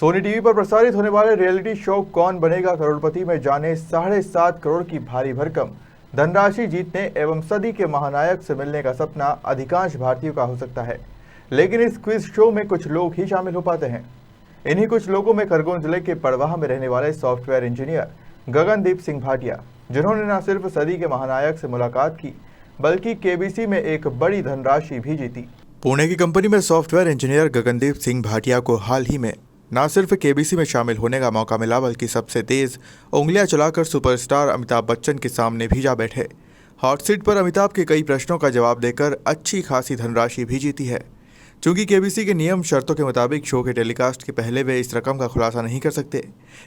Sony TV पर प्रसारित होने वाले रियलिटी शो कौन बनेगा करोड़पति में जाने 7.5 करोड़ की भारी भरकम धनराशि जीतने एवं सदी के महानायक से मिलने का सपना अधिकांश भारतीयों का हो सकता है। लेकिन इस क्विज शो में कुछ लोग ही शामिल हो पाते हैं। इन्हीं कुछ लोगों में खरगोन जिले के पड़वाह में रहने वाले सॉफ्टवेयर इंजीनियर गगनदीप सिंह भाटिया, जिन्होंने न सिर्फ सदी के महानायक से मुलाकात की बल्कि केबीसी में एक बड़ी धनराशि भी जीती। पुणे की कंपनी में सॉफ्टवेयर इंजीनियर गगनदीप सिंह भाटिया को हाल ही में न सिर्फ केबीसी में शामिल होने का मौका मिला बल्कि सबसे तेज उंगलियां चलाकर सुपरस्टार अमिताभ बच्चन के सामने भी जा बैठे। हॉट सीट पर अमिताभ के कई प्रश्नों का जवाब देकर अच्छी खासी धनराशि भी जीती है। चूंकि केबीसी के नियम शर्तों के मुताबिक शो के टेलीकास्ट के पहले वे इस रकम का खुलासा नहीं कर सकते।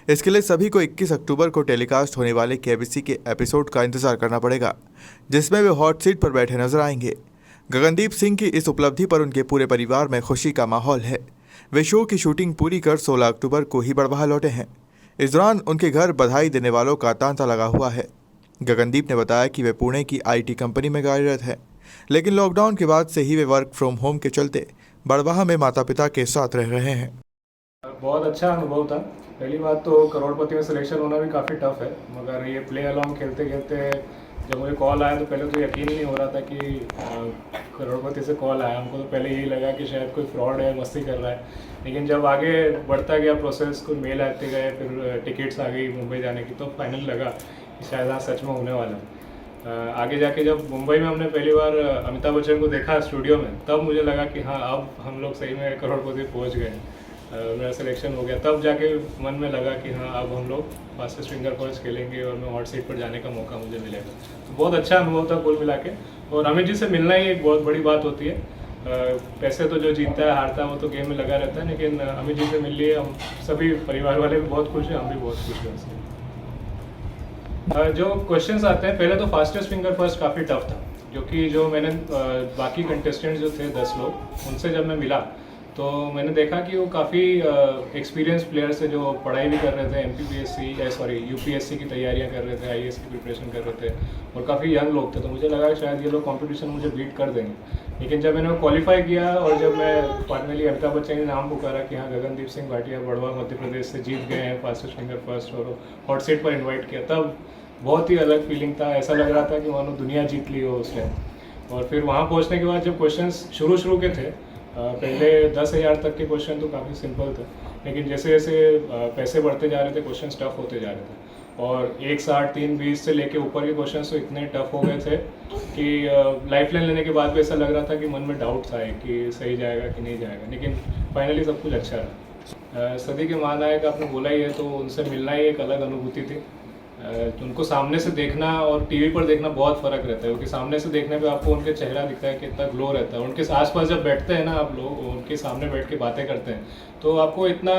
इसके लिए सभी को 21 अक्टूबर को टेलीकास्ट होने वाले केबीसी के एपिसोड का इंतजार करना पड़ेगा, जिसमें वे हॉट सीट पर बैठे नजर आएंगे। गगनदीप सिंह की इस उपलब्धि पर उनके पूरे परिवार में खुशी का माहौल है। वे शो की शूटिंग पूरी कर 16 अक्टूबर को ही बड़वाह लौटे हैं। इस दौरान उनके घर बधाई देने वालों का तांता लगा हुआ है। गगनदीप ने बताया कि वे पुणे की आईटी कंपनी में कार्यरत है, लेकिन लॉकडाउन के बाद से ही वे वर्क फ्रॉम होम के चलते बड़वाह में माता पिता के साथ रह रहे हैं। बहुत अच्छा अनुभव था। पहली बात तो करोड़पति में सिलेक्शन होना भी काफ़ी टफ है, मगर ये प्ले अलॉन्ग खेलते खेलते जब मुझे कॉल आया तो पहले तो यकीन ही नहीं हो रहा था कि करोड़पति से कॉल आया। हमको तो पहले यही लगा कि शायद कोई फ्रॉड है, मस्ती कर रहा है। लेकिन जब आगे बढ़ता गया प्रोसेस, कोई मेल आते गए, फिर टिकट्स आ गई मुंबई जाने की, तो फाइनल लगा कि शायद हाँ सच में होने वाला है। आगे जाके जब मुंबई में हमने पहली बार अमिताभ बच्चन को देखा स्टूडियो में, तब मुझे लगा कि हाँ अब हम लोग सही में करोड़पति पहुँच गए। मेरा सिलेक्शन हो गया, तब जाके मन में लगा कि हाँ अब हम लोग फास्टेस्ट फिंगर फर्स्ट खेलेंगे और मैं हॉट सीट पर जाने का मौका मुझे मिलेगा। तो बहुत अच्छा अनुभव था कुल मिला के। और अमित जी से मिलना ही एक बहुत बड़ी बात होती है। पैसे तो जो जीतता है हारता है वो तो गेम में लगा रहता है, लेकिन अमित जी से मिल लिए हम सभी परिवार वाले भी बहुत खुश हैं, हम भी बहुत खुश हैं उससे। जो क्वेश्चंस आते हैं, पहले तो फास्टेस्ट फिंगर फर्स्ट काफ़ी टफ था, क्योंकि जो मैंने बाकी कंटेस्टेंट जो थे 10 लोग, उनसे जब मैं मिला तो मैंने देखा कि वो काफ़ी एक्सपीरियंस प्लेयर्स थे जो पढ़ाई भी कर रहे थे, यूपीएससी की तैयारियां कर रहे थे, आईएएस की प्रिपरेशन कर रहे थे, और काफ़ी यंग लोग थे। तो मुझे लगा कि शायद ये लोग कंपटीशन मुझे बीट कर देंगे। लेकिन जब मैंने क्वालिफाई किया और जब मैं फाइनली अमिताभ बच्चन ने नाम पुकारा कि हाँ गगनदीप सिंह भाटिया बड़वाह मध्य प्रदेश से जीत गए हैं फास्टेस्ट फिंगर फर्स्ट, और हॉट सीट पर इन्वाइट किया, तब बहुत ही अलग फीलिंग था। ऐसा लग रहा था कि मानो दुनिया जीत ली हो उस टाइम। और फिर वहाँ पहुँचने के बाद जब क्वेश्चंस शुरू के थे, पहले 10,000 तक के क्वेश्चन तो काफ़ी सिंपल थे, लेकिन जैसे जैसे पैसे बढ़ते जा रहे थे क्वेश्चन टफ होते जा रहे थे। और 1.60, 3.20 से लेके ऊपर के क्वेश्चन तो इतने टफ हो गए थे कि लाइफलाइन लेने के बाद भी ऐसा लग रहा था कि मन में डाउट्स आए कि सही जाएगा कि नहीं जाएगा, लेकिन फाइनली सब कुछ अच्छा रहा। सदी के महानायक आपने बोला ही है, तो उनसे मिलना ही एक अलग अनुभूति थी। उनको सामने से देखना और टीवी पर देखना बहुत फ़र्क रहता है, क्योंकि सामने से देखने पे आपको उनके चेहरा दिखता है, कितना ग्लो रहता है। उनके आसपास जब बैठते हैं ना आप लोग, उनके सामने बैठ के बातें करते हैं, तो आपको इतना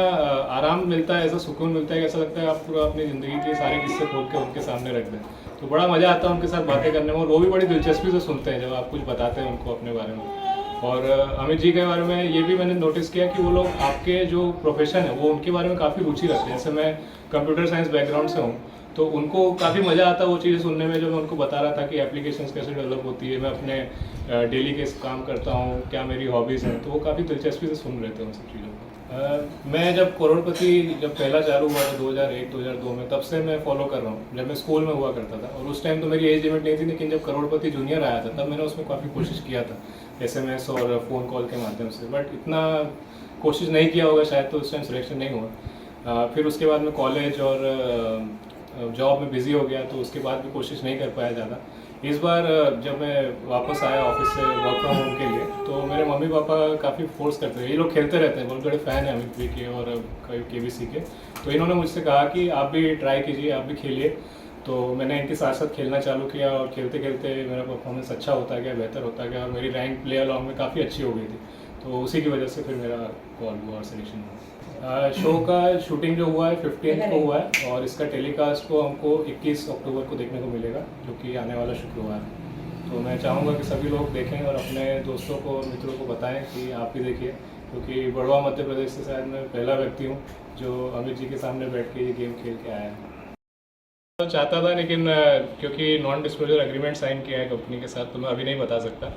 आराम मिलता है, ऐसा सुकून मिलता है कि ऐसा लगता है आप पूरा अपनी ज़िंदगी के सारे किस्से खोल के उनके सामने रख दें। तो बड़ा मज़ा आता है उनके साथ बातें करने में, और वो भी बड़ी दिलचस्पी से सुनते हैं जब आप कुछ बताते हैं उनको अपने बारे में। और अमित जी के बारे में ये भी मैंने नोटिस किया कि वो लोग आपके जो प्रोफेशन है वो उनके बारे में काफ़ी रुचि रखते हैं। जैसे मैं कंप्यूटर साइंस बैकग्राउंड से हूँ, तो उनको काफ़ी मज़ा आता है वो चीज़ें सुनने में, जो मैं उनको बता रहा था कि एप्लीकेशंस कैसे डेवलप होती है, मैं अपने डेली के काम करता हूँ, क्या मेरी हॉबीज़ हैं, तो वो काफ़ी दिलचस्पी से सुन रहे थे उन सब चीज़ों को। मैं जब करोड़पति जब पहला चालू हुआ था 2001-2002 में, तब से मैं फॉलो कर रहा हूँ। जब मैं स्कूल में हुआ करता था, और उस टाइम तो मेरी एज लिमिट नहीं थी, लेकिन जब करोड़पति जूनियर आया था तब मैंने उसमें काफ़ी कोशिश किया था, SMS और फ़ोन कॉल के माध्यम से, बट इतना कोशिश नहीं किया होगा शायद, तो उस टाइम सिलेक्शन नहीं हुआ। फिर उसके बाद मैं कॉलेज और जॉब में बिज़ी हो गया, तो उसके बाद भी कोशिश नहीं कर पाया ज़्यादा। इस बार जब मैं वापस आया ऑफिस से वर्क फ्रॉम होम के लिए, तो मेरे मम्मी पापा काफ़ी फोर्स करते थे। ये लोग खेलते रहते हैं, बहुत बड़े फ़ैन हैं अमित जी के और केबीसी के, तो इन्होंने मुझसे कहा कि आप भी ट्राई कीजिए, आप भी खेलिए। तो मैंने इनके साथ साथ खेलना चालू किया, और खेलते खेलते मेरा परफॉर्मेंस अच्छा होता गया, बेहतर होता गया, और मेरी रैंक प्ले अलॉन्ग में काफ़ी अच्छी हो गई थी। तो उसी की वजह से फिर मेरा कॉल हुआ और सिलेक्शन हुआ। शो का शूटिंग जो हुआ है 15 को हुआ है, और इसका टेलीकास्ट को हमको 21 अक्टूबर को देखने को मिलेगा, जो कि आने वाला शुक्रवार है। तो मैं चाहूँगा कि सभी लोग देखें और अपने दोस्तों को और मित्रों को बताएं कि आप भी देखिए, क्योंकि बड़वाह मध्य प्रदेश से शायद मैं पहला व्यक्ति हूँ जो अमित जी के सामने बैठ के ये गेम खेल के आया है। तो चाहता था, लेकिन क्योंकि नॉन डिस्क्लोजर एग्रीमेंट साइन किया है कंपनी के साथ, तो मैं अभी नहीं बता सकता।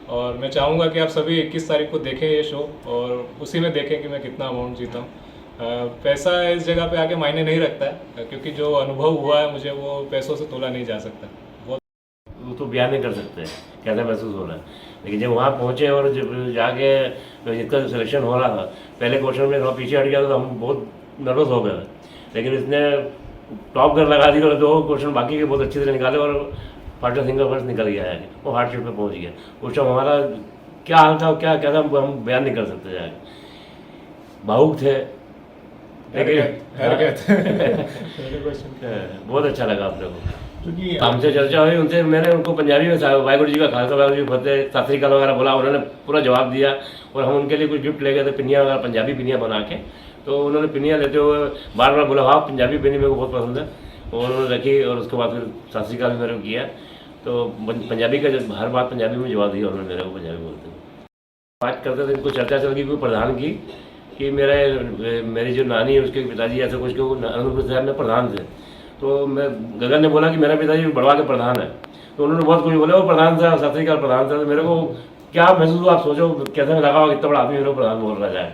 और मैं चाहूँगा कि आप सभी 21 तारीख को देखें ये शो, और उसी में देखें कि मैं कितना अमाउंट जीता हूँ। पैसा इस जगह पे आके मायने नहीं रखता है, क्योंकि जो अनुभव हुआ है मुझे वो पैसों से तोला नहीं जा सकता। बहुत वो तो बयान नहीं कर सकते कैसा महसूस हो रहा है, लेकिन जब वहाँ पहुँचे और जब जाके जिसका सिलेक्शन हो रहा था, पहले क्वेश्चन में थोड़ा पीछे हट गया तो हम बहुत नर्वस हो गए, लेकिन इसने टॉप कर लगा दी और 2 क्वेश्चन बाकी के बहुत अच्छे से निकाले और फास्टेस्ट सिंगर फर्स्ट निकल गया है, वो हार्डशिप पे पहुँच गया। उस टाइम हमारा क्या हाल था, क्या क्या था, हम बयान नहीं कर सकते जाके, भावुक थे बहुत अच्छा लगा अपने को। क्योंकि हमसे चर्चा हुई उनसे, मैंने उनको पंजाबी में वाहिगुरू जी का खालसा वाहिगुरू जी की फतेह सत श्री अकाल वगैरह बोला, उन्होंने पूरा जवाब दिया और हम उनके लिए कुछ गिफ्ट ले गए थे, पिनिया वगैरह पंजाबी पिनिया बना के। तो उन्होंने पिनिया लेते हुए बार बार बोला हाँ पंजाबी पिनी मेरे को बहुत पसंद है, और उन्होंने रखी और उसके बाद फिर सत श्री अकाल भी मेरे को किया। तो पंजाबी का हर बात पंजाबी में जवाब दिया उन्होंने मेरे को पंजाबी बोलते हुए। बात करते थे, इनको चर्चा चल गई कोई प्रधान की कि मेरी जो नानी है उसके पिताजी ऐसे कुछ अनंतपुर साहब में प्रधान थे। तो मैं गगन ने बोला कि मेरा पिताजी बड़वा के प्रधान है, तो उन्होंने बहुत कुछ बोला वो प्रधान था, सत श्री अकाल प्रधान था। तो मेरे को क्या महसूस हुआ आप सोचो, कैसे लगा होगा इतना बड़ा आदमी मेरे को प्रधान बोल रहा जाए,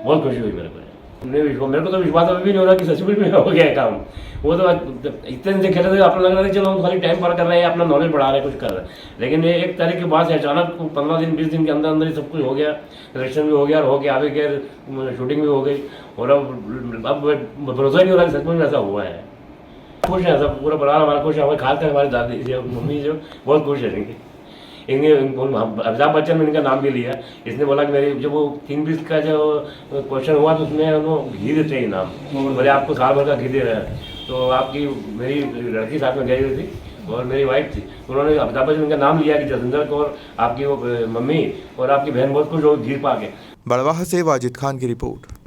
बहुत खुशी हुई मेरे को। मेरे को तो विश्वास अभी भी नहीं हो रहा कि सचमुच में हो गया है काम। वो तो इतने दिन से खेले थे, अपना लग रहा था चलो हम खाली टाइम पार कर रहे हैं, अपना नॉलेज बढ़ा रहे हैं, कुछ कर रहे हैं। लेकिन ये 1 तारीख के बाद से अचानक 15 दिन 20 दिन के अंदर अंदर ही सब कुछ हो गया, सिलेक्शन भी हो गया और हो गया, आगे के शूटिंग भी हो गई, और अब भरोसा ही नहीं हो रहा कि सचमुच में ऐसा हुआ है। खुश है सब, पूरा परिवार हमारा खुश है, हमारे खास कर हमारी दादी जो मम्मी जो बहुत खुश है। अमिताभ बच्चन ने इनका नाम भी लिया, इसने बोला कि मेरी जब वो 3 पीस का जो क्वेश्चन हुआ तो उसमें उन्होंने घी देते ही नाम, बोले आपको साल भर का घी दे रहे हैं। तो आपकी मेरी लड़की साथ में गई हुई थी और मेरी वाइफ थी, उन्होंने अमिताभ बच्चन का नाम लिया कि जसविंदर कौर आपकी वो मम्मी और आपकी बहन बहुत खुश हो घी पा के। बड़वाह से वाजिद खान की रिपोर्ट।